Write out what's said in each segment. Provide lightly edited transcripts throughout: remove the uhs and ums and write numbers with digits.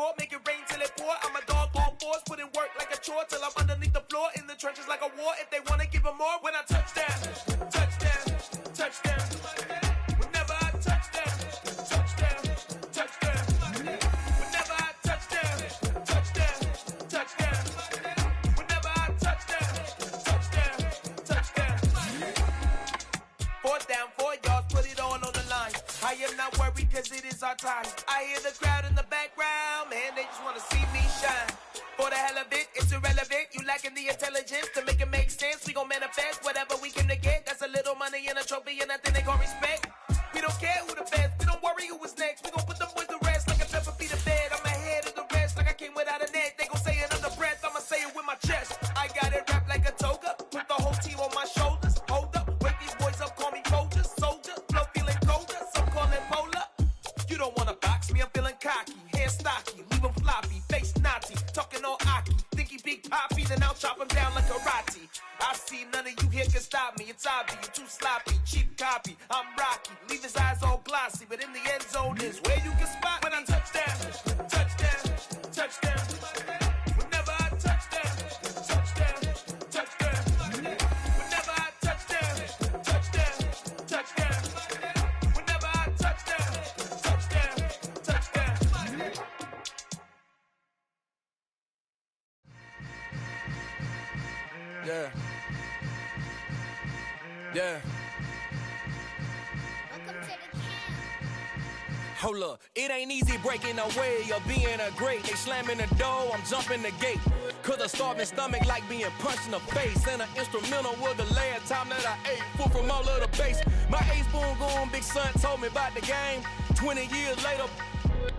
score, make it rain till it pour. I'm a dog on force, put in work like a chore till I'm underneath the floor, in the trenches like a war. If they wanna give them more, when I touch down, touchdown, touchdown. Whenever I touch down, touchdown, touchdown. Whenever I touch down, touchdown, touchdown. Whenever I touch down, touchdown, touchdown. 4th down, 4 yards, put it all on the line. I am not worried cause it is our time. I hear the crowd in the background, man, they just wanna see me shine. For the hell of it, it's irrelevant. You lacking the intelligence to make it make sense. We gon' manifest whatever we came to get. That's a little money and a trophy and nothing they gon' respect. We don't care who the best, we don't worry who was next. We gon' put them boys to rest like a pepper feed a bed. I'm ahead of the rest like I came without a net. They gon' say it under breath, I'ma say it with my chest. I got it wrapped like a toga, put the whole team on my shoulders. Hold up, wake these boys up, call me Folger, soldier. Flow feeling colder, some call it polar. You don't wanna box me, I'm feeling cocky. Hair stocky, leave him floppy, face naughty. Talking all aki, think he big poppy, then I'll chop him down like karate. I see none of you here can stop me. It's obvious, you too sloppy, cheap copy. I'm Rocky, leave his eyes all glossy, but in the end zone is where you can spot when I touch down, touchdown, touchdown. Whenever I touch down, touchdown, touchdown. Whenever I touch down, touchdown, touchdown. Whenever I touch down, touchdown, touchdown. Yeah. Yeah. Hold up, it ain't easy breaking away or being a great. They slamming the door, I'm jumping the gate. Cause a starving stomach like being punched in the face. And an instrumental was the last time that I ate food from all of the base. My ace boom going big son told me about the game. 20 years later,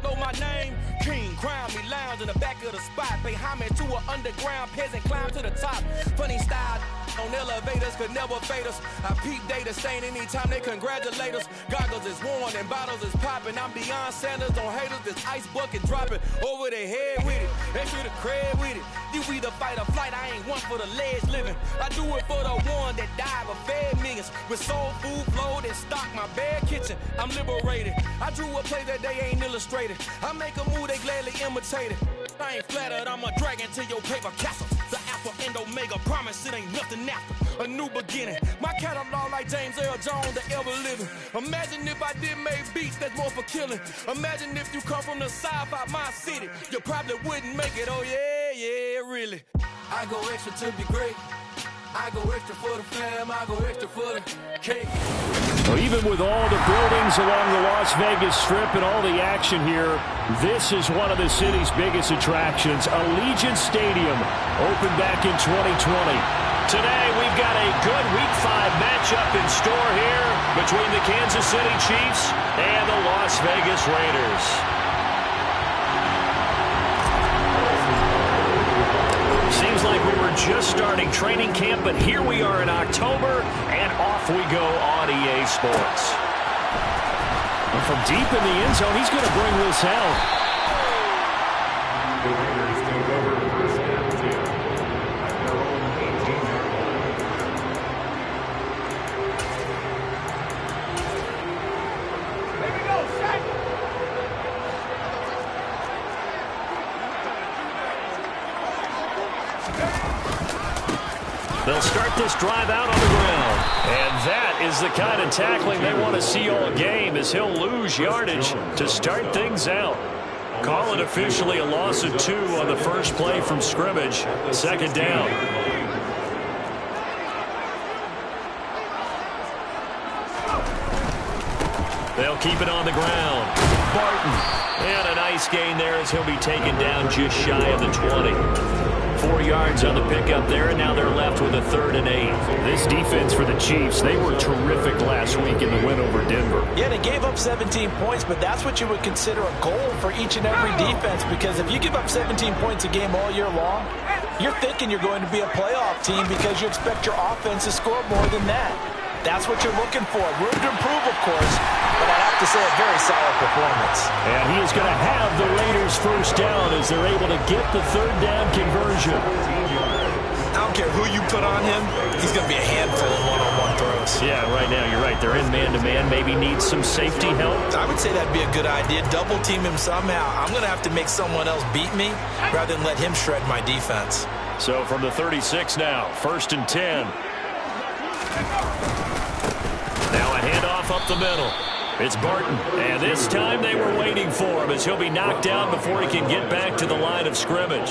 know my name. King, crown me, lounge in the back of the spot. Pay homage to an underground peasant, climb to the top. Funny style on elevators could never fade us. I peep data stain anytime they congratulate us. Goggles is worn and bottles is popping. I'm beyond Sanders on haters, this ice bucket dropping over their head with it. They should have cred with it. You either fight or flight, I ain't one for the ledge living. I do it for the one that died but fed millions. With soul food flowed and stocked my bare kitchen. I'm liberated. I drew a play that they ain't illustrated. I make a move they gladly imitated. I ain't flattered, I'm a dragon to your paper castle. The Alpha and Omega, promise it ain't nothing after. A new beginning. My catalog like James Earl Jones, the ever living. Imagine if I did make beats that's more for killing. Imagine if you come from the south out my city. You probably wouldn't make it, oh yeah, yeah, really. I go extra to be great. I go extra for the fam, I go extra for the cake. Well, even with all the buildings along the Las Vegas Strip and all the action here, this is one of the city's biggest attractions. Allegiant Stadium opened back in 2020. Today, we've got a good Week 5 matchup in store here between the Kansas City Chiefs and the Las Vegas Raiders. Seems like we were just starting training camp, but here we are in October, and off we go on EA Sports. And from deep in the end zone, he's going to bring this out. The Raiders take over first and 10 at their own 18-yard line. Here we go, Shaq! They'll start this drive out on the ground. And that is the kind of tackling they want to see all game, as he'll lose yardage to start things out. Call it officially a loss of 2 on the first play from scrimmage. Second down. They'll keep it on the ground. Barton. And a nice gain there as he'll be taken down just shy of the 20. 4 yards on the pickup there, and now they're left with a 3rd and 8. This defense for the Chiefs, they were terrific last week in the win over Denver. Yeah, they gave up 17 points, but that's what you would consider a goal for each and every defense, because if you give up 17 points a game all year long, you're thinking you're going to be a playoff team because you expect your offense to score more than that. That's what you're looking for. Room to improve, of course, but I'd have to say a very solid performance. And he is going to have the Raiders first down as they're able to get the 3rd down conversion. I don't care who you put on him, he's going to be a handful in one-on-one on throws. Yeah, right now you're right. They're in man-to-man. Maybe needs some safety help. I would say that'd be a good idea. Double team him somehow. I'm going to have to make someone else beat me rather than let him shred my defense. So from the 36 now, 1st and 10. Now a handoff up the middle. It's Barton, and this time they were waiting for him as he'll be knocked down before he can get back to the line of scrimmage.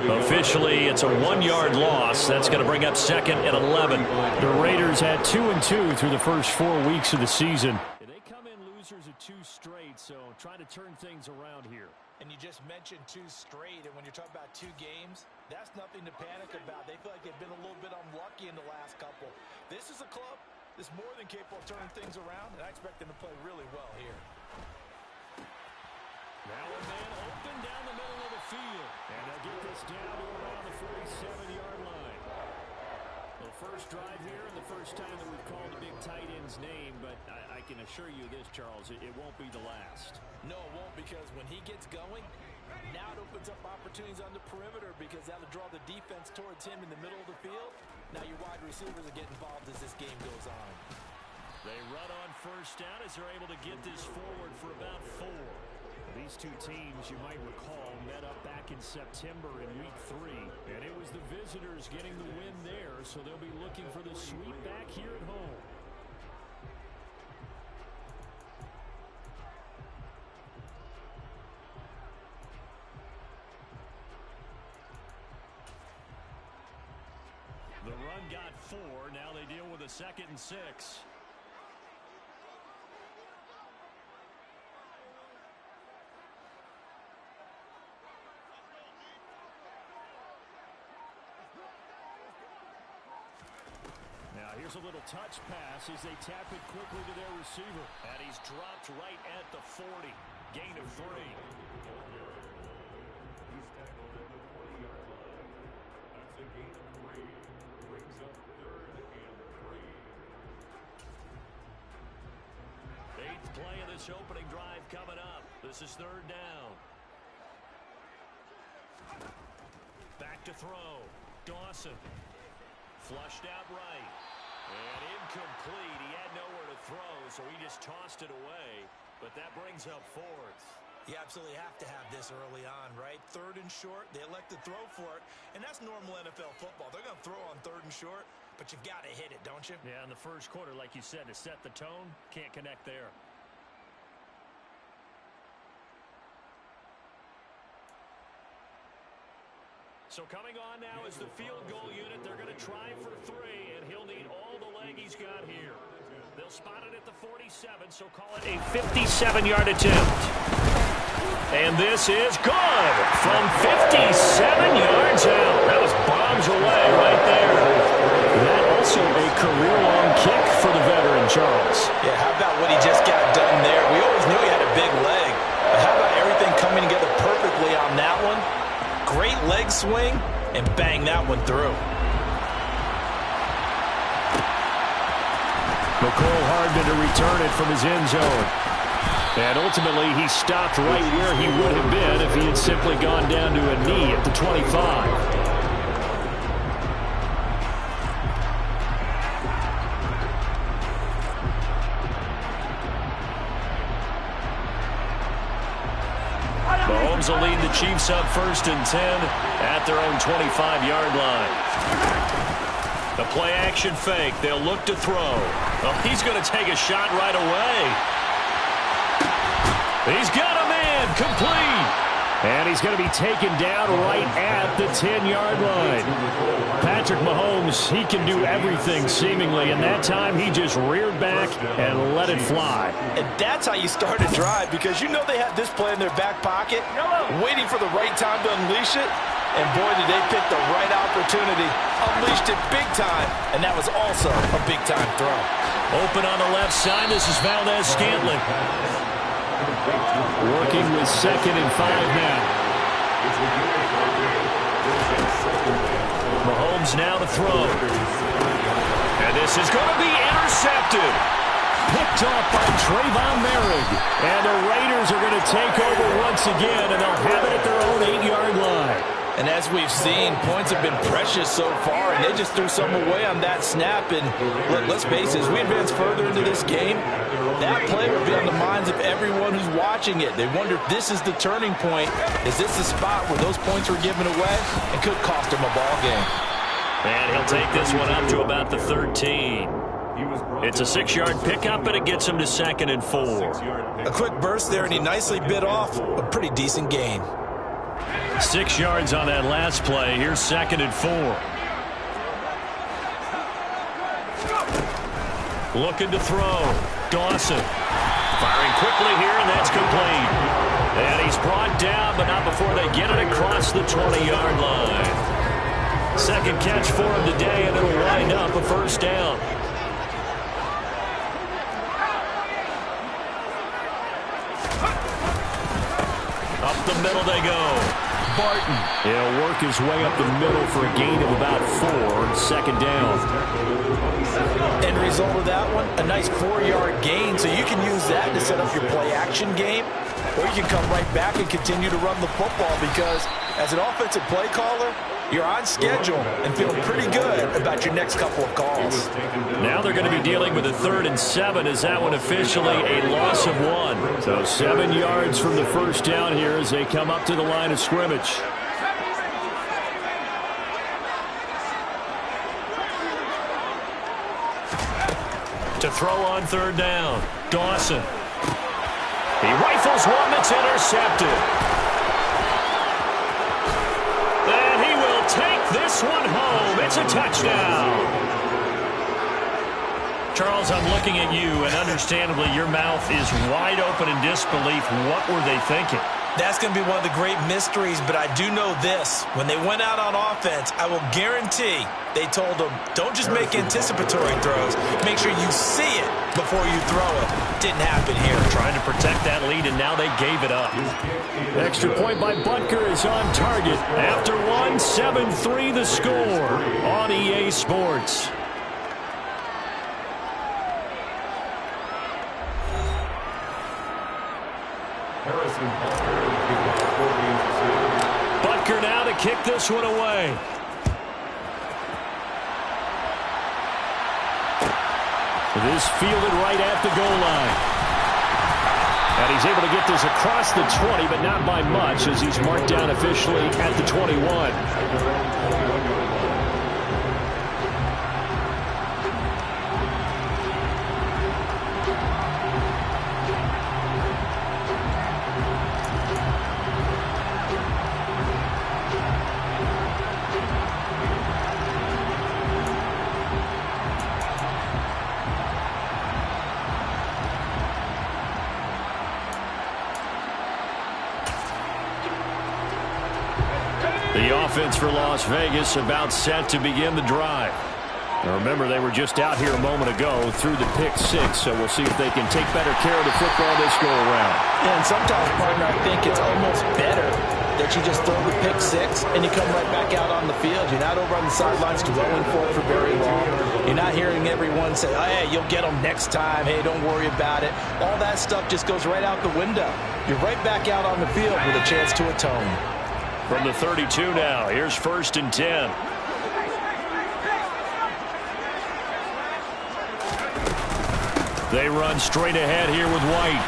Officially, it's a 1-yard loss. That's going to bring up 2nd and 11. The Raiders had 2-2 through the first 4 weeks of the season. They come in losers of 2 straight, so trying to turn things around here. And you just mentioned 2 straight, and when you're talking about 2 games, that's nothing to panic about. They feel like they've been a little bit unlucky in the last couple. This is a club that's more than capable of turning things around, and I expect them to play really well here. Now a man open down the middle of the field, and they'll get this down to around the 47-yard line. The first drive here and the first time that we've called a big tight end's name, but I can assure you this, Charles, it won't be the last. No, it won't, because when he gets going, now it opens up opportunities on the perimeter because that'll draw the defense towards him in the middle of the field. Now your wide receivers are getting involved as this game goes on. They run on first down as they're able to get this forward for about 4. These 2 teams, you might recall, met up back in September in Week 3, and it was the visitors getting the win there, so they'll be looking for the sweep back here at home. The run got 4. Now they deal with a 2nd and 6. Now here's a little touch pass as they tap it quickly to their receiver. And he's dropped right at the 40. Gain of 3. Play of this opening drive coming up. This is 3rd down. Back to throw. Dawson. Flushed out right. And incomplete. He had nowhere to throw, so he just tossed it away. But that brings up 4th. You absolutely have to have this early on, right? 3rd and short. They elect to throw for it. And that's normal NFL football. They're going to throw on 3rd and short, but you've got to hit it, don't you? Yeah, in the first quarter, like you said, to set the tone, can't connect there. So coming on now is the field goal unit. They're going to try for 3, and he'll need all the leg he's got here. They'll spot it at the 47, so call it a 57-yard attempt. And this is good from 57 yards out. That was bombs away right there. That also a career-long kick for the veteran, Charles. Yeah, how about what he just got done there? We always knew he had a big leg, but how about everything coming together perfectly on that one? Great leg swing, and bang that one through. Mecole Hardman to return it from his end zone. And ultimately, he stopped right where he would have been if he had simply gone down to a knee at the 25. Mahomes will lead the Chiefs up 1st and 10 at their own 25-yard line. The play action fake. They'll look to throw. Well, he's going to take a shot right away. He's got a man complete. And he's going to be taken down right at the 10-yard line. Patrick Mahomes, he can do everything seemingly, and that time he just reared back and let it fly. And that's how you start a drive, because you know they had this play in their back pocket, waiting for the right time to unleash it. And boy, did they pick the right opportunity. Unleashed it big time, and that was also a big-time throw. Open on the left side, this is Valdez-Scantling. Working with 2nd and 5 now. Mahomes now to throw. And this is going to be intercepted. Picked off by Trayvon Merrick. And the Raiders are going to take over once again, and they'll have it at their own 8-yard line. And as we've seen, points have been precious so far, and they just threw some away on that snap. And let's face it, as we advance further into this game, that play will be on the minds of everyone who's watching it. They wonder if this is the turning point. Is this the spot where those points were given away and could cost them a ball game? And he'll take this one up to about the 13. It's a 6-yard pickup, and it gets him to 2nd and 4. A quick burst there, and he nicely bit off a pretty decent gain. 6 yards on that last play. Here's 2nd and 4. Looking to throw. Dawson. Firing quickly here, and that's complete. And he's brought down, but not before they get it across the 20-yard line. Second catch for him today, and it'll wind up a first down. Up the middle they go. Barton. He'll work his way up the middle for a gain of about 4. Second down. End result of that one, a nice 4-yard gain. So you can use that to set up your play-action game, or you can come right back and continue to run the football because as an offensive play caller, you're on schedule and feeling pretty good about your next couple of calls. Now they're going to be dealing with a 3rd and 7 as that one officially a loss of 1. So 7 yards from the first down here as they come up to the line of scrimmage. To throw on 3rd down, Dawson. He rifles one that's intercepted. Take this one home. It's a touchdown. Charles, I'm looking at you, and understandably, your mouth is wide open in disbelief. What were they thinking? That's going to be one of the great mysteries, but I do know this. When they went out on offense, I will guarantee they told them, don't just make anticipatory throws. Make sure you see it before you throw it. Didn't happen here. Trying to protect that lead, and now they gave it up. Extra point by Butker is on target. After 1, 7-3 the score on EA Sports. Butker now to kick this one away. It is fielded right at the goal line. And he's able to get this across the 20, but not by much as he's marked down officially at the 21. The offense for Las Vegas about set to begin the drive. Now remember, they were just out here a moment ago through the pick 6, so we'll see if they can take better care of the football this go-around. Yeah, and sometimes, partner, I think it's almost better that you just throw the pick 6 and you come right back out on the field. You're not over on the sidelines dwelling for it for very long. You're not hearing everyone say, oh, hey, you'll get them next time. Hey, don't worry about it. All that stuff just goes right out the window. You're right back out on the field with a chance to atone. From the 32 now, here's 1st and 10. They run straight ahead here with White.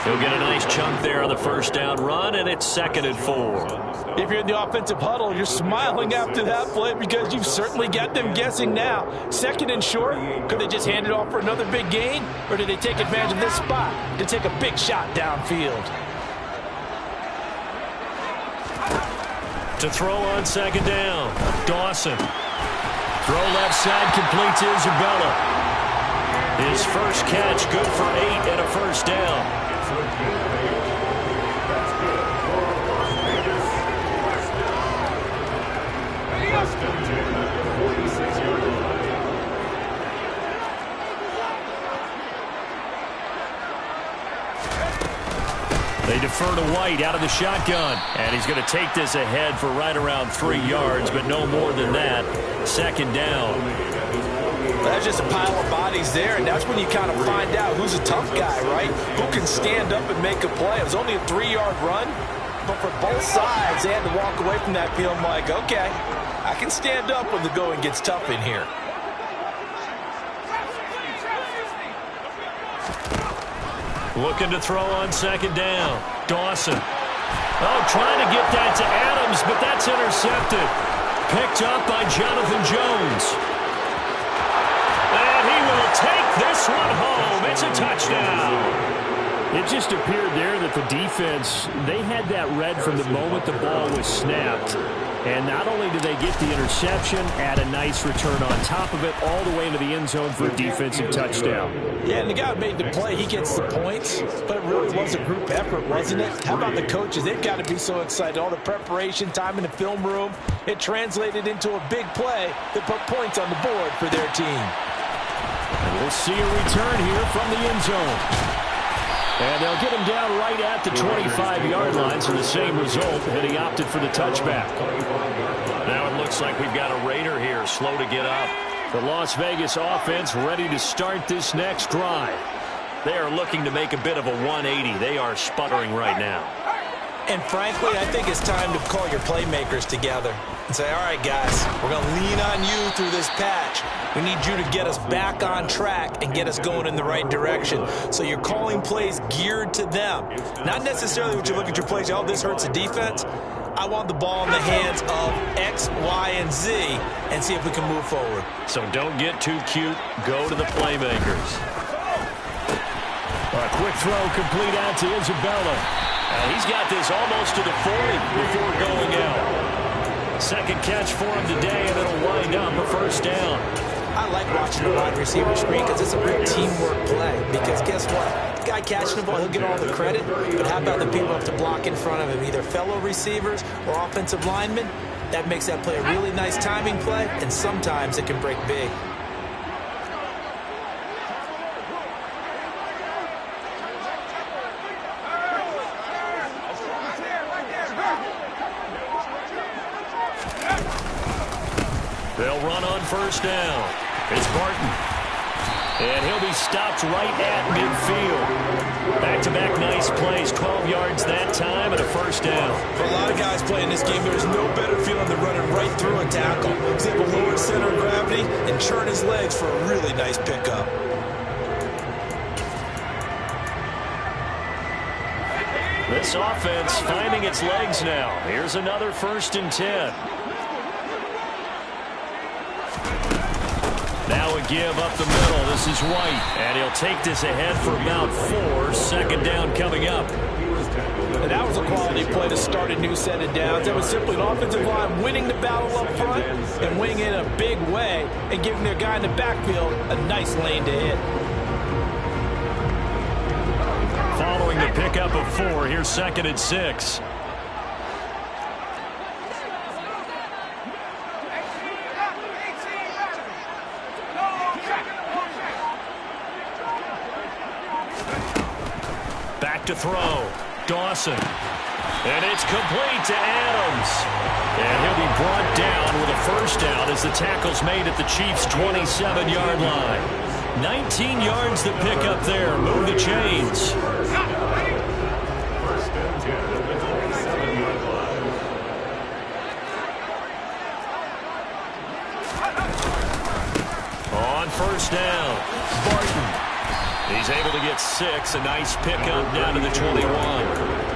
He'll get a nice chunk there on the first down run, and it's 2nd and 4. If you're in the offensive huddle, you're smiling after that play because you've certainly got them guessing now. 2nd and short, could they just hand it off for another big gain, or did they take advantage of this spot to take a big shot downfield? To throw on 2nd down, Dawson. Throw left side, complete to Isabella. His first catch, good for 8 and a first down. They defer to White out of the shotgun. And he's going to take this ahead for right around 3 yards, but no more than that. 2nd down. That's just a pile of bodies there, and that's when you kind of find out who's a tough guy, right? Who can stand up and make a play. It was only a 3-yard run, but for both sides, they had to walk away from that feeling like, okay, I can stand up when the going gets tough in here. Looking to throw on second down. Dawson. Oh, trying to get that to Adams, but that's intercepted. Picked up by Jonathan Jones. And he will take this one home. It's a touchdown. It just appeared there that the defense, they had that read from the moment the ball was snapped. And not only did they get the interception, add a nice return on top of it, all the way into the end zone for a defensive touchdown. Yeah, and the guy who made the play, he gets the points, but it really was a group effort, wasn't it? How about the coaches? They've got to be so excited. All the preparation, time in the film room, it translated into a big play that put points on the board for their team. And we'll see a return here from the end zone. And they'll get him down right at the 25-yard line, so the same result, and he opted for the touchback. Now it looks like we've got a Raider here, slow to get up. The Las Vegas offense ready to start this next drive. They are looking to make a bit of a 180. They are sputtering right now. And frankly, I think it's time to call your playmakers together and say, all right, guys, we're going to lean on you through this patch. We need you to get us back on track and get us going in the right direction. So you're calling plays geared to them. Not necessarily what you look at your plays, oh, this hurts the defense. I want the ball in the hands of X, Y, and Z and see if we can move forward. So don't get too cute. Go to the playmakers. A quick throw complete out to Isabella. He's got this almost to the 40 before going out. Second catch for him today, and it'll wind up a first down. I like watching the wide receiver screen because it's a real teamwork play. Because guess what? The guy catching the ball, he'll get all the credit. But how about the people who have to block in front of him, either fellow receivers or offensive linemen? That makes that play a really nice timing play, and sometimes it can break big. They'll run on first down. It's Barton. And he'll be stopped right at midfield. Back-to-back nice plays. 12 yards that time and a first down. For a lot of guys playing this game, there's no better feeling than running right through a tackle. He's able to lower his center of gravity and churn his legs for a really nice pickup. This offense finding its legs now. Here's another 1st and 10. Now a give up the middle. This is White. And he'll take this ahead for about 4. Second down coming up. And that was a quality play to start a new set of downs. That was simply an offensive line winning the battle up front and winning in a big way and giving their guy in the backfield a nice lane to hit. Following the pickup of 4, here's 2nd and 6. Back to throw. Dawson. And it's complete to Adams. And he'll be brought down with a first down as the tackle's made at the Chiefs' 27-yard line. 19 yards to pick up there. Move the chains. On first down, Barton. He's able to get 6. A nice pickup down to the 21.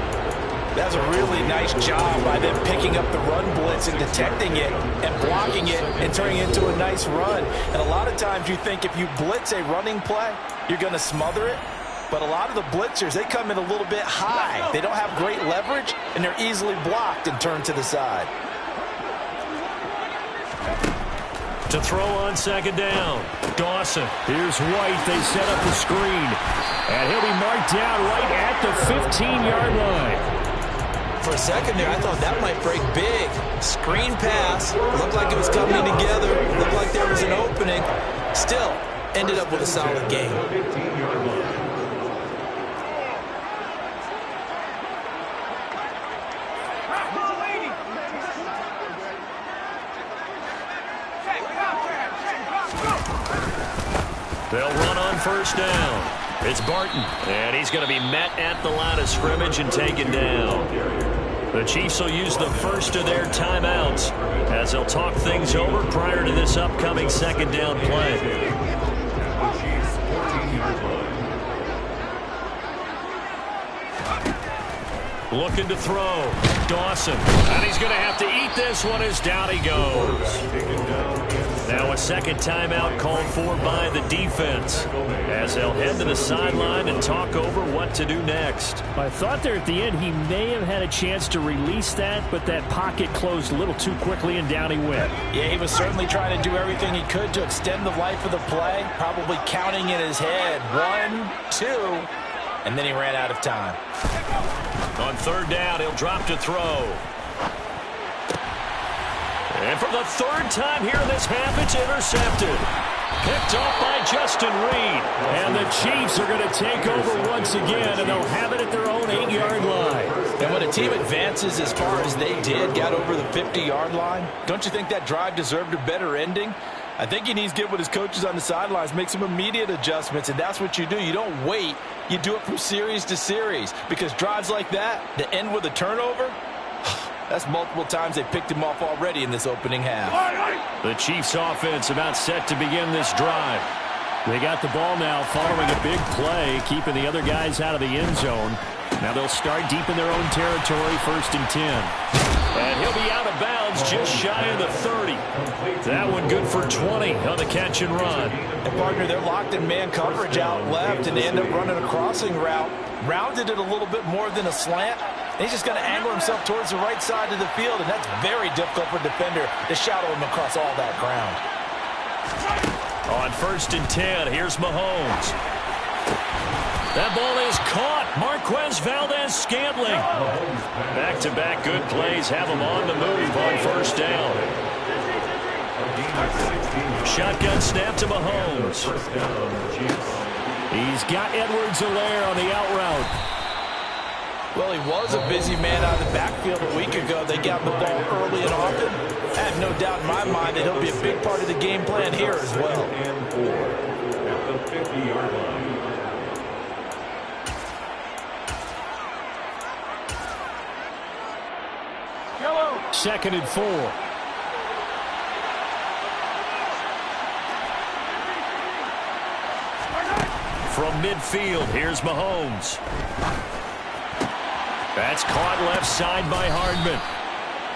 That's a really nice job by them picking up the run blitz and detecting it and blocking it and turning it into a nice run. And a lot of times you think if you blitz a running play, you're going to smother it. But a lot of the blitzers, they come in a little bit high. They don't have great leverage, and they're easily blocked and turned to the side. To throw on second down, Dawson. Here's White. They set up the screen. And he'll be marked down right at the 15-yard line. For a second there, I thought that might break big. Screen pass. Looked like it was coming together. Looked like there was an opening. Still, ended up with a solid game. They'll run on first down. It's Barton. And he's going to be met at the line of scrimmage and taken down. The Chiefs will use the first of their timeouts as they'll talk things over prior to this upcoming second down play. Chiefs 14-yard line. Looking to throw. Dawson. And he's going to have to eat this one as down he goes. Now a second timeout called for by the defense as they'll head to the sideline and talk over what to do next. I thought there at the end he may have had a chance to release that, but that pocket closed a little too quickly and down he went. Yeah, he was certainly trying to do everything he could to extend the life of the play, probably counting in his head. 1, 2, and then he ran out of time. On third down, he'll drop to throw. And for the third time here in this half, it's intercepted. Picked off by Justin Reed. And the Chiefs are going to take over once again, and they'll have it at their own 8-yard line. And when a team advances as far as they did, got over the 50-yard line, don't you think that drive deserved a better ending? I think he needs to get with his coaches on the sidelines, make some immediate adjustments, and that's what you do. You don't wait. You do it from series to series, because drives like that end with a turnover, that's multiple times they picked him off already in this opening half. The Chiefs offense about set to begin this drive. They got the ball now following a big play, keeping the other guys out of the end zone. Now they'll start deep in their own territory, 1st and 10. And he'll be out of bounds just shy of the 30. That one good for 20 on the catch and run. And partner, they're locked in man coverage out left, and they end up running a crossing route. Rounded it a little bit more than a slant. He's just going to angle himself towards the right side of the field, and that's very difficult for a defender to shadow him across all that ground. On 1st and 10, here's Mahomes. That ball is caught. Marquez Valdez-Scantling. Back-to-back good plays have him on the move on 1st down. Shotgun snap to Mahomes. He's got Edwards-Helaire on the out route. Well, he was a busy man out of the backfield a week ago. They got the ball early and often. I have no doubt in my mind that he'll be a big part of the game plan here as well. And 4 at the 50-yard line. Second and 4. From midfield, here's Mahomes. That's caught left side by Hardman.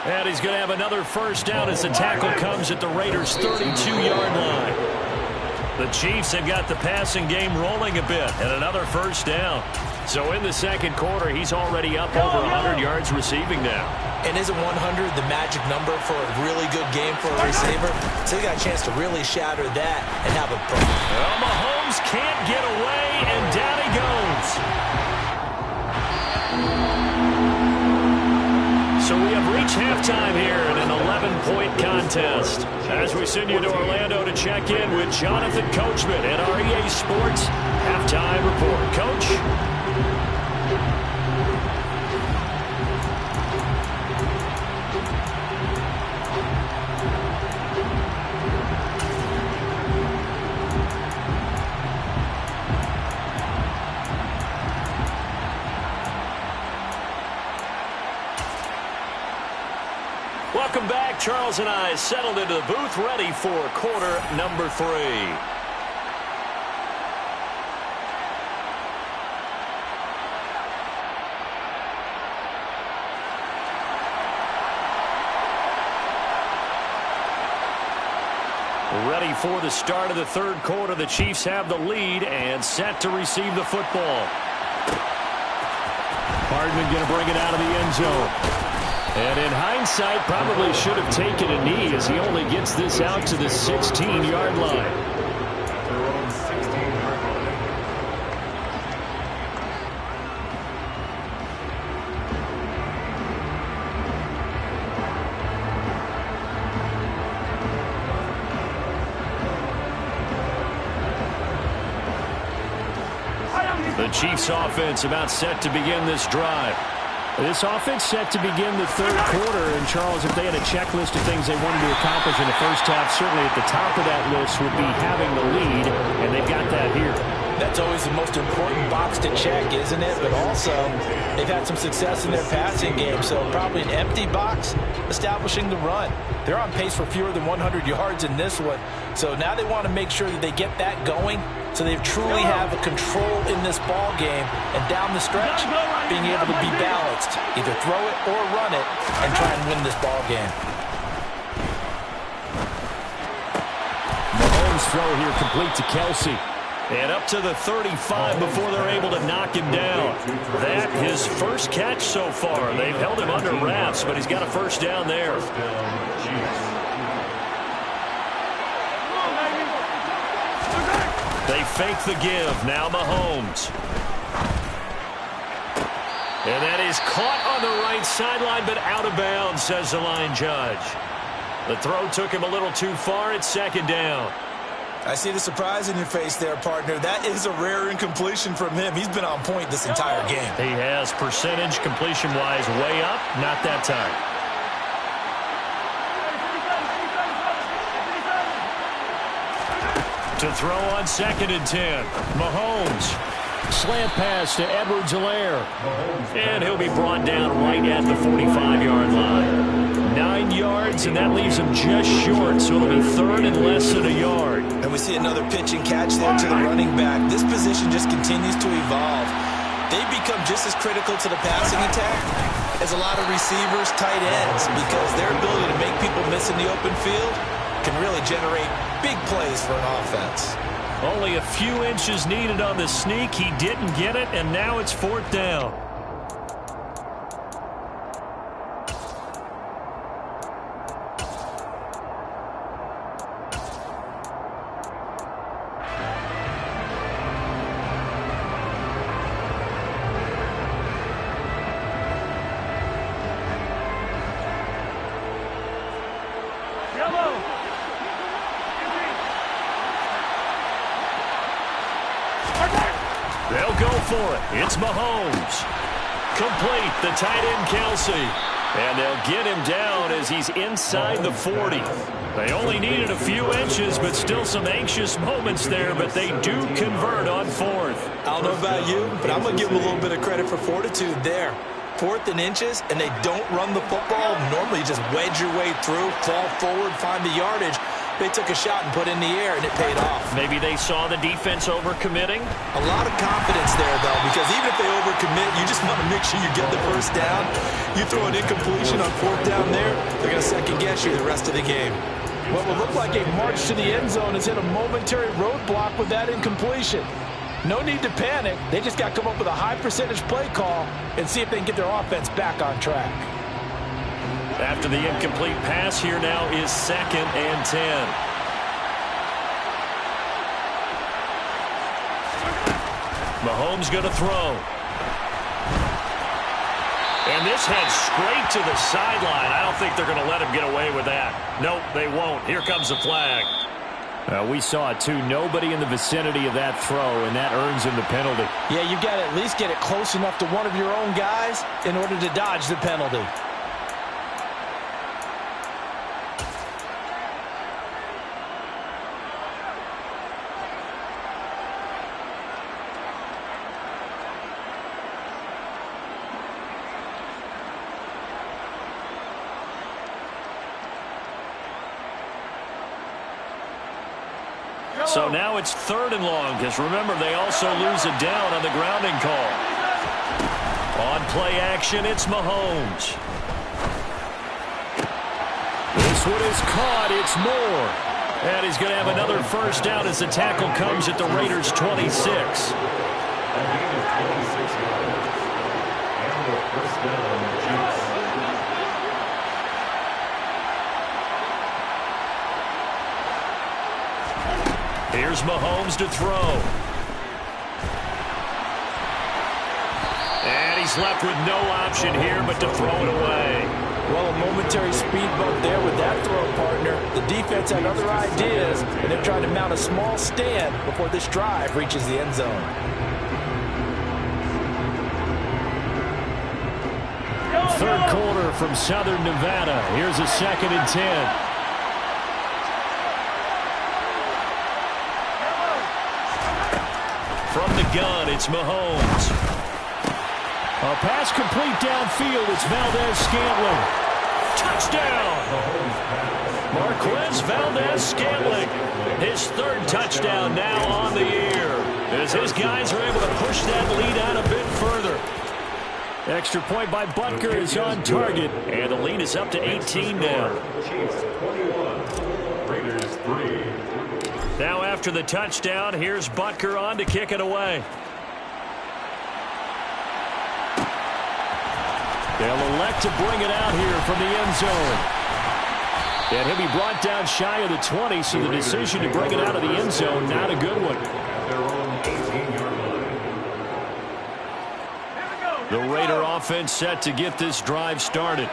And he's going to have another 1st down as the tackle comes at the Raiders' 32-yard line. The Chiefs have got the passing game rolling a bit and another 1st down. So in the second quarter, he's already up over 100 yards receiving now. And isn't 100 the magic number for a really good game for a receiver? So he got a chance to really shatter that and have a pro. Well, Mahomes can't get away, and down he goes. So we have reached halftime here in an 11-point contest. As we send you to Orlando to check in with Jonathan Coachman at our EA Sports Halftime Report. Coach? Welcome back. Charles and I settled into the booth, ready for quarter number 3. Ready for the start of the third quarter. The Chiefs have the lead and set to receive the football. Hardman going to bring it out of the end zone. And in hindsight, probably should have taken a knee as he only gets this out to the 16-yard line. Their own 16-yard line. The Chiefs offense about set to begin this drive. This offense set to begin the third quarter, and Charles, if they had a checklist of things they wanted to accomplish in the first half, certainly at the top of that list would be having the lead, and they've got that here. That's always the most important box to check, isn't it? But also, they've had some success in their passing game, so probably an empty box establishing the run. They're on pace for fewer than 100 yards in this one, so now they want to make sure that they get that going so they truly have a control in this ball game, and down the stretch, being able to be balanced, either throw it or run it, and try and win this ball game. Mahomes' throw here complete to Kelsey. And up to the 35 before they're able to knock him down. That his first catch so far. They've held him under wraps, but he's got a first down there. They fake the give. Now Mahomes. And that is caught on the right sideline, but out of bounds, says the line judge. The throw took him a little too far. It's second down. I see the surprise in your face there, partner. That is a rare incompletion from him. He's been on point this entire game. He has percentage completion-wise way up. Not that time. To throw on 2nd and 10. Mahomes. Slant pass to Edwards-Helaire. And he'll be brought down right at the 45-yard line. 9 yards, and that leaves him just short, so it'll be third and less than a yard. And we see another pitch and catch there to the running back. This position just continues to evolve. They become just as critical to the passing attack as a lot of receivers, tight ends, because their ability to make people miss in the open field can really generate big plays for an offense. Only a few inches needed on the sneak. He didn't get it, and now it's 4th down. They'll go for it. It's Mahomes. Complete, the tight end Kelsey. And they'll get him down as he's inside the 40. They only needed a few inches, but still some anxious moments there, but they do convert on 4th. I don't know about you, but I'm going to give them a little bit of credit for fortitude there. 4th and inches, and they don't run the football. Normally, you just wedge your way through, fall forward, find the yardage. They took a shot and put it in the air, and it paid off. Maybe they saw the defense overcommitting. A lot of confidence there, though, because even if they overcommit, you just want to make sure you get the first down. You throw an incompletion on 4th down there, they're going to second-guess you the rest of the game. What will look like a march to the end zone has hit a momentary roadblock with that incompletion. No need to panic. They just got to come up with a high-percentage play call and see if they can get their offense back on track. After the incomplete pass, here now is 2nd and 10. Mahomes going to throw. And this heads straight to the sideline. I don't think they're going to let him get away with that. Nope, they won't. Here comes the flag. We saw it too. Nobody in the vicinity of that throw, and that earns him the penalty. Yeah, you've got to at least get it close enough to one of your own guys in order to dodge the penalty. So now it's 3rd and long, because remember, they also lose a down on the grounding call. On play action, it's Mahomes. This one is caught. It's Moore. And he's going to have another first down as the tackle comes at the Raiders' 26. Here's Mahomes to throw. And he's left with no option here but to throw it away. Well, a momentary speed bump there with that throw, partner. The defense had other ideas, and they're trying to mount a small stand before this drive reaches the end zone. Third quarter from Southern Nevada. Here's a 2nd and 10. gun, it's Mahomes. A pass complete downfield. It's Valdez-Scantling. Touchdown! Marquez Valdez-Scantling. His third touchdown now on the year, as his guys are able to push that lead out a bit further. Extra point by Butker is on target, and the lead is up to 18 now. Chiefs 21, Raiders 3. Now after the touchdown, here's Butker on to kick it away. They'll elect to bring it out here from the end zone. And he'll be brought down shy of the 20, so the decision to bring it out of the end zone, not a good one. At their own 18-yard line. The Raider offense set to get this drive started.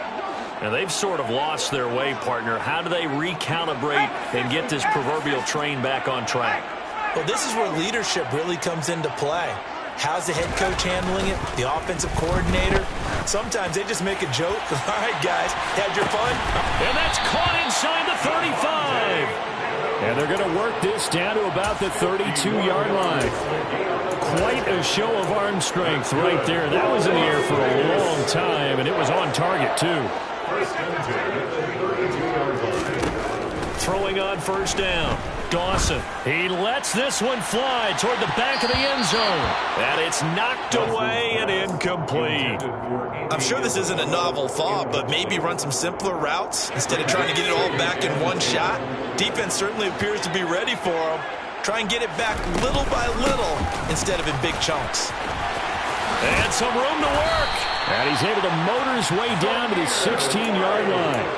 And they've sort of lost their way, partner. How do they recalibrate and get this proverbial train back on track? Well, this is where leadership really comes into play. How's the head coach handling it? The offensive coordinator? Sometimes they just make a joke. All right, guys, had your fun? And that's caught inside the 35. And they're going to work this down to about the 32-yard line. Quite a show of arm strength right there. That was in the air for a long time, and it was on target, too. First and 10 at the 32-yard line. Throwing on first down. Dawson. He lets this one fly toward the back of the end zone. And it's knocked away and incomplete. I'm sure this isn't a novel thought, but maybe run some simpler routes instead of trying to get it all back in one shot. Defense certainly appears to be ready for him. Try and get it back little by little instead of in big chunks. And some room to work. And he's able to motor his way down to the 16-yard line.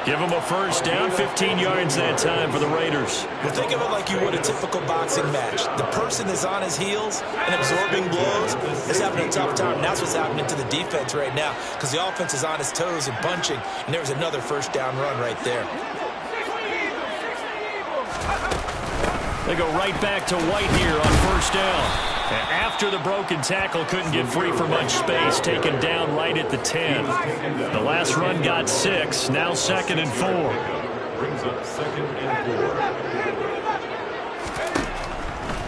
Give him a first down, 15 yards that time for the Raiders. Well, think of it like you would a typical boxing match. The person is on his heels and absorbing blows is having a tough time. And that's what's happening to the defense right now, because the offense is on his toes and punching, and there's another first down run right there. They go right back to White here on first down. And after the broken tackle, couldn't get free for much space, taken down right at the 10. The last run got 6, now 2nd and 4. Brings up 2nd and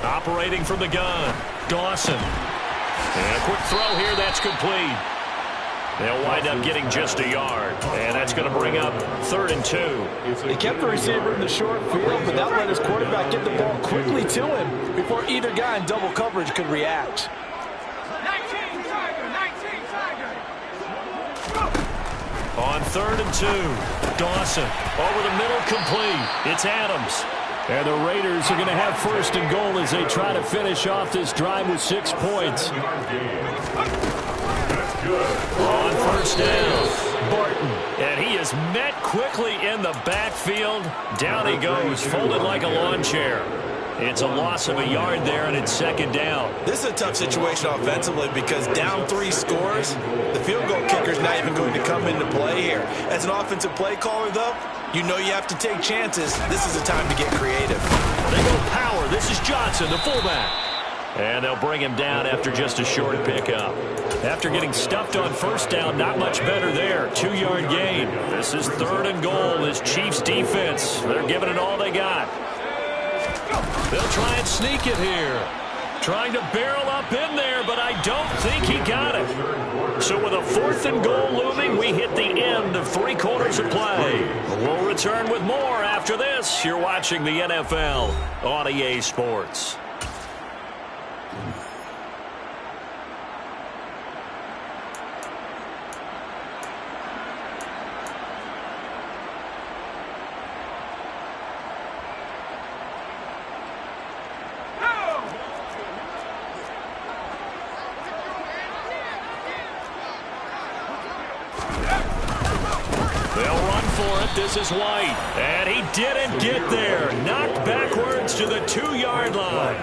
4. Operating from the gun, Dawson. And a quick throw here, that's complete. They'll wind up getting just a yard, and that's going to bring up 3rd and 2. He kept the receiver in the short field, but that let his quarterback get the ball quickly to him before either guy in double coverage could react. 19 Tiger. On 3rd and 2, Dawson over the middle, complete. It's Adams. And the Raiders are going to have 1st and goal as they try to finish off this drive with 6 points. On first down, Barton. And he is met quickly in the backfield. Down he goes, folded like a lawn chair. It's a loss of a yard there, and it's 2nd down. This is a tough situation offensively because down 3 scores, the field goal kicker's not even going to come into play here. As an offensive play caller, though, you know you have to take chances. This is a time to get creative. They go power. This is Johnson, the fullback. And they'll bring him down after just a short pickup. After getting stuffed on first down, not much better there. 2-yard gain. This is 3rd and goal. This Chiefs defense, they're giving it all they got. They'll try and sneak it here. Trying to barrel up in there, but I don't think he got it. So with a 4th and goal looming, we hit the end of 3 quarters of play. We'll return with more after this. You're watching the NFL on EA Sports. This is White, and he didn't get there. Knocked backwards to the 2-yard line.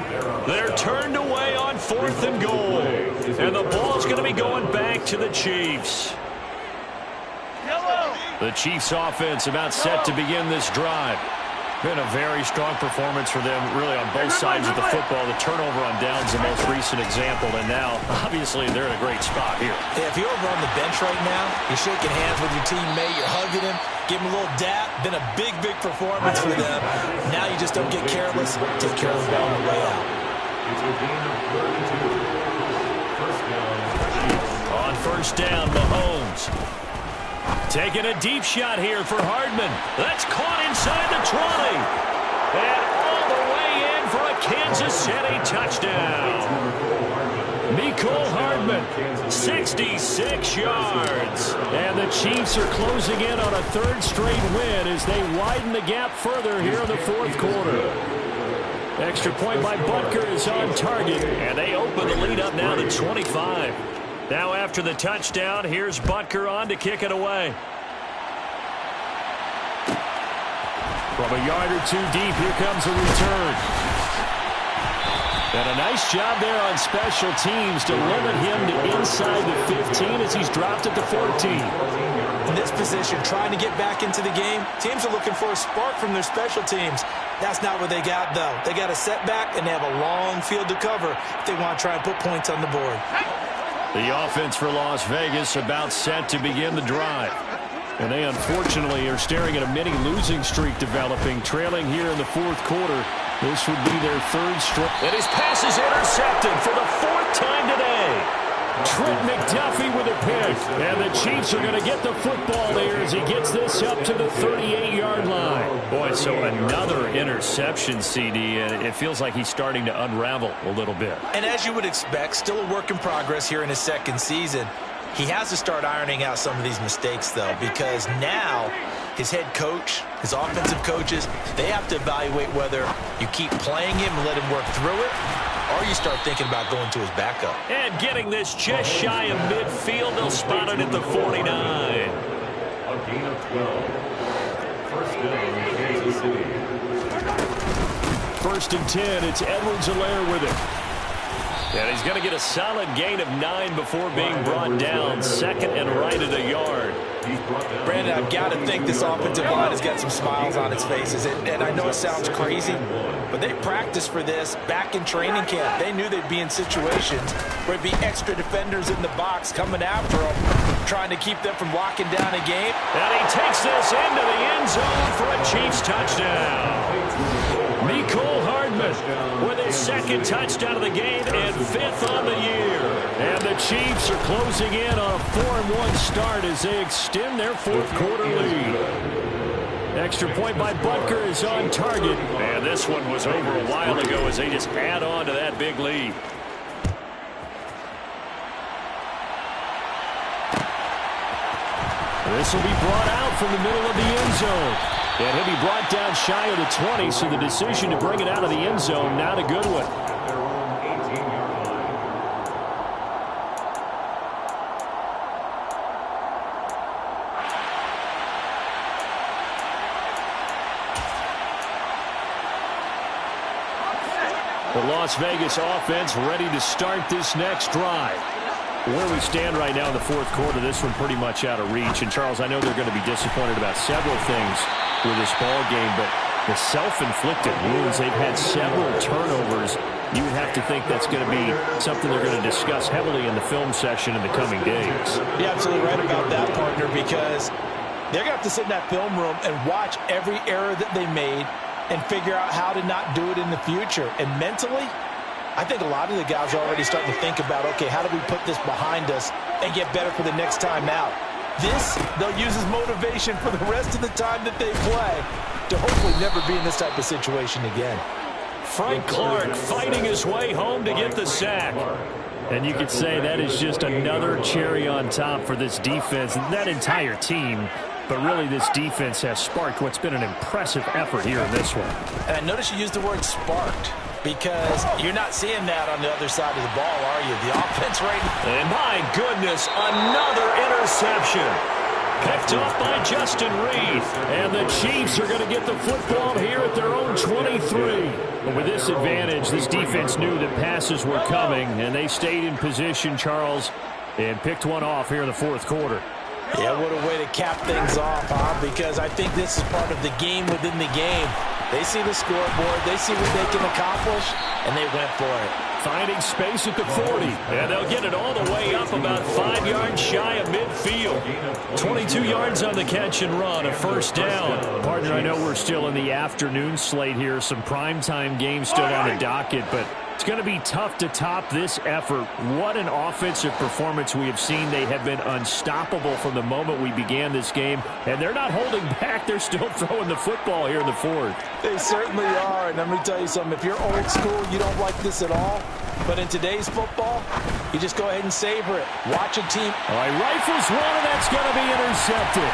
They're turned away on 4th and goal, and the ball's going to be going back to the Chiefs. The Chiefs offense about set to begin this drive. Been a very strong performance for them, really, on both sides of the football. The turnover on downs, the most recent example, and now, obviously, they're in a great spot here. Yeah, if you're over on the bench right now, you're shaking hands with your teammate, you're hugging him, give him a little dap. Been a big, big performance for them. Now you just don't get careless. Take care of the ball on the way out. It's a gain of 32. First down, Chiefs. On first down, Mahomes. Taking a deep shot here for Hardman. That's caught inside the 20. And all the way in for a Kansas City touchdown. Mecole Hardman, 66 yards. And the Chiefs are closing in on a third straight win as they widen the gap further here in the fourth quarter. Extra point by Butker is on target. And they open the lead up now to 25. Now after the touchdown, here's Butker on to kick it away. From a yard or two deep, here comes a return. And a nice job there on special teams to limit him to inside the 15 as he's dropped at the 14. In this position, trying to get back into the game, teams are looking for a spark from their special teams. That's not what they got, though. They got a setback, and they have a long field to cover if they want to try and put points on the board. The offense for Las Vegas about set to begin the drive. And they unfortunately are staring at a mini losing streak developing, trailing here in the fourth quarter. This would be their third straight. And his pass is intercepted for the fourth time today. Trent McDuffie with a pick. And the Chiefs are going to get the football there as he gets this up to the 38-yard line. Boy, so another interception, CD. And it feels like he's starting to unravel a little bit. And as you would expect, still a work in progress here in his second season. He has to start ironing out some of these mistakes, though, because now his head coach, his offensive coaches, they have to evaluate whether you keep playing him and let him work through it, or you start thinking about going to his backup. And getting this just shy of midfield, they'll spot it at the 49. A gain of 12. First down, Kansas City. First and 10, it's Edwards-Helaire with it. And he's going to get a solid gain of 9 before being brought down. Second and right at a yard. Brandon, I've got to think this offensive line has got some smiles on its faces. And I know it sounds crazy, but they practiced for this back in training camp. They knew they'd be in situations where it'd be extra defenders in the box coming after them, trying to keep them from locking down a game. And he takes this into the end zone for a Chiefs touchdown. Mecole Hardman with his second touchdown of the game and fifth on the year. And the Chiefs are closing in on a 4-1 start as they extend their fourth quarter lead. Extra point by Butker is on target. And this one was over a while ago as they just add on to that big lead. This will be brought out from the middle of the end zone. And he'll be brought down shy of the 20, so the decision to bring it out of the end zone, not a good one. Their own 18-yard line. The Las Vegas offense ready to start this next drive. Where we stand right now in the fourth quarter, this one pretty much out of reach. And, Charles, I know they're going to be disappointed about several things with this ball game, but the self-inflicted wounds, they've had several turnovers. You would have to think that's going to be something they're going to discuss heavily in the film session in the coming days. You're absolutely right about that, partner, because they're going to have to sit in that film room and watch every error that they made and figure out how to not do it in the future. And mentally, I think a lot of the guys are already starting to think about, okay, how do we put this behind us and get better for the next time out? This, they'll use as motivation for the rest of the time that they play to hopefully never be in this type of situation again. Frank Clark fighting his way home to get the sack. And you could say that is just another cherry on top for this defense and that entire team. But really, this defense has sparked what's been an impressive effort here in this one. And I notice you used the word sparked, because you're not seeing that on the other side of the ball, are you? The offense right now. And my goodness, another interception. Picked off by Justin Reed. And the Chiefs are going to get the football here at their own 23. But with this advantage, this defense knew that passes were coming, and they stayed in position, Charles, and picked one off here in the fourth quarter. Yeah, what a way to cap things off, huh? Because I think this is part of the game within the game. They see the scoreboard, they see what they can accomplish, and they went for it. Finding space at the 40. And they'll get it all the way up about 5 yards shy of midfield. 22 yards on the catch and run, a first down. Partner, I know we're still in the afternoon slate here. Some primetime games still on the docket, but It's going to be tough to top this effort. What an offensive performance we have seen. They have been unstoppable from the moment we began this game, and they're not holding back. They're still throwing the football here in the fourth. They certainly are, and let me tell you something. If you're old school, you don't like this at all. But in today's football, you just go ahead and savor it. Watch a team. All right, rifles one, and that's going to be intercepted.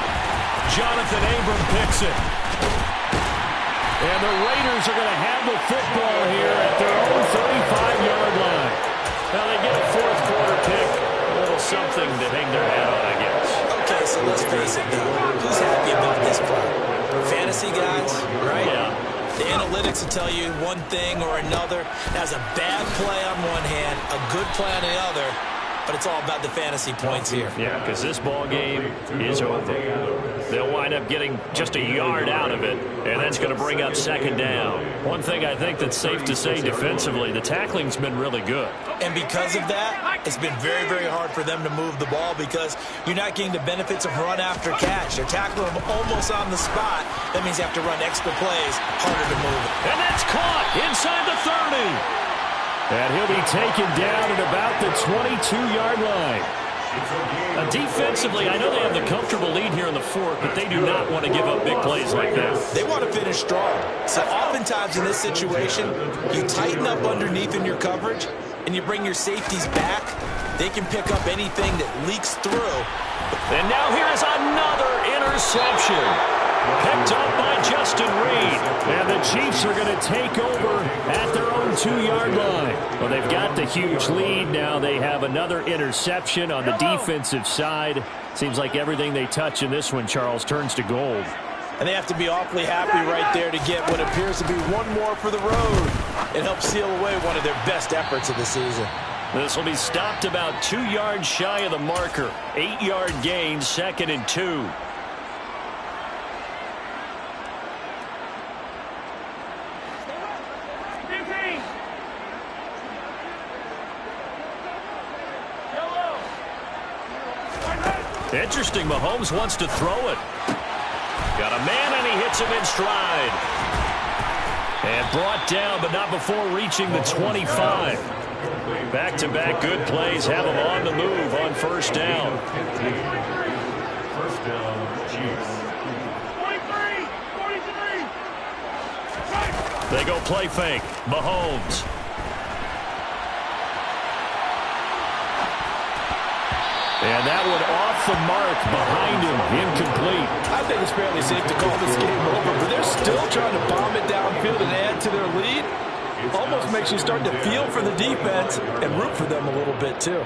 Jonathan Abram picks it. And the Raiders are going to have the football here at their own 35-yard line. Now they get a fourth quarter pick. A little something to hang their hat on, I guess. Okay, so let's face it, though. Who's happy about this play? Fantasy guys, right? Yeah. The analytics will tell you one thing or another. That's a bad play on one hand, a good play on the other, but it's all about the fantasy points here. Yeah, because this ball game is over. They'll wind up getting just a yard out of it, and that's going to bring up second down. One thing I think that's safe to say defensively, the tackling's been really good. And because of that, it's been very, very hard for them to move the ball because you're not getting the benefits of run after catch. They're tackling them almost on the spot. That means you have to run extra plays, harder to move it. And that's caught inside the 30. And he'll be taken down at about the 22-yard line. Defensively, I know they have the comfortable lead here in the fourth, but they do not want to give up big plays like that. They want to finish strong. So oftentimes in this situation, you tighten up underneath in your coverage, and you bring your safeties back. They can pick up anything that leaks through. And now here is another interception. Picked up by Justin Reed. And the Chiefs are going to take over at their own 2-yard line. Well, they've got the huge lead. Now they have another interception on the defensive side. Seems like everything they touch in this one, Charles, turns to gold. And they have to be awfully happy right there to get what appears to be one more for the road. It helps seal away one of their best efforts of the season. This will be stopped about 2 yards shy of the marker. 8-yard gain, 2nd and 2. Interesting, Mahomes wants to throw it. Got a man, and he hits him in stride. And brought down, but not before reaching the 25. Back-to-back good plays have him on the move on first down. First down, Chiefs. 43. They go play fake. Mahomes. And that one off the mark behind him, incomplete. I think it's fairly safe to call this game over, but they're still trying to bomb it downfield and add to their lead. Almost makes you start to feel for the defense and root for them a little bit, too.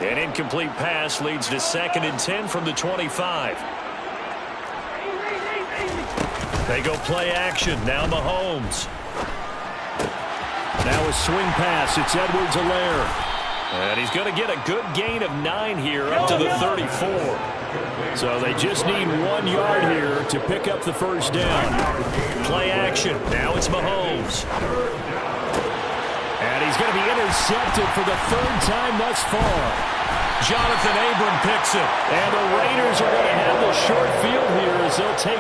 An incomplete pass leads to 2nd and 10 from the 25. They go play action. Now Mahomes. Now a swing pass. It's Edwards-Helaire. And he's going to get a good gain of 9 here up to the 34. So they just need 1 yard here to pick up the first down. Play action. Now it's Mahomes. And he's going to be intercepted for the 3rd time thus far. Jonathan Abram picks it. And the Raiders are going to have the short field here as they'll take